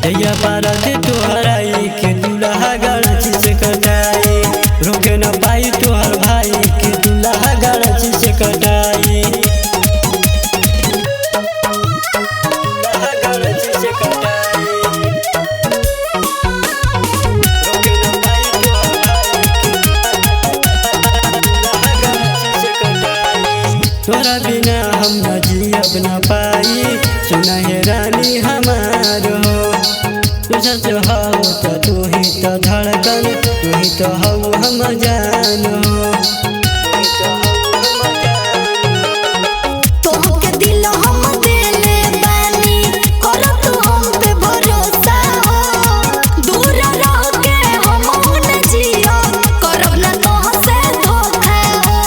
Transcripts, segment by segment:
दैया बारात तोहराई के दूल्हा गलती से कटाई, रोके न पाई तोहर भाई के दूल्हा गलती से कटाई। दूल्हा गलती से कटाई, रोके न पाई तोहर भाई के दूल्हा गलती से कटाई। तोरा बिना हम न जियब न पाई, सुना है रानी हमार हो। तू सच हो तो तू ही तो धड़कन, तू ही तो हो हम जान हो। तोहके दिल हम देले बानी, कर तू हम पे भरोसा हो। दूर रह के हम न जियो, करब ना तोहसे धोखा हो,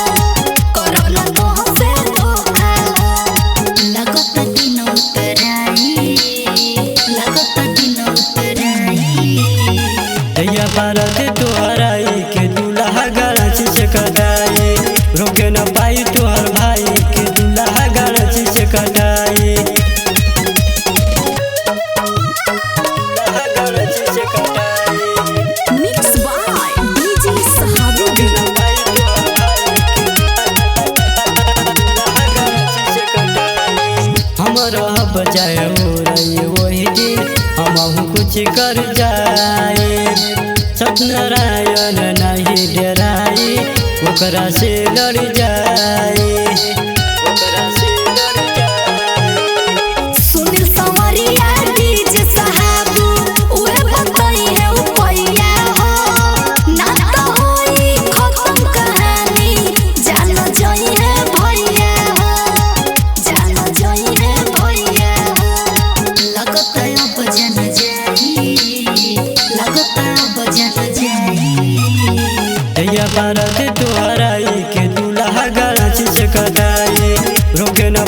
करब ना तोहसे धोखा हो। लगत दिन उतराई, लगत दिन उतराई। दैया बारात तोहराई के दूल्हा गलती से कटाई, रोके न पाई तोहर भाई के दूल्हा गलती से कटाई। दूल्हा गलती से कटाई, मिक्स बाय डीजे सहाबू। रोके न पाई तोहर भाई के दूल्हा गलती से कटाई। हमरा बजाए हो रही वही दिन हमहू कुछ कर जाए। सत्यनारायण नहीं डराई, ओकरा से लड़ जाए, ओकरा से लड़ जाए। सुनील संवरिया डीजे सहाबू, उहे बताई है उपैया हो। ना तो होई खत्म कहानी, जानो जोई है भैया हो, जानो जोई है भैया हो। लगत अब जन जाई, लगत अब जन जाई। दैया बारात तोहराई के दूल्हा गलती से कटाई, रोके न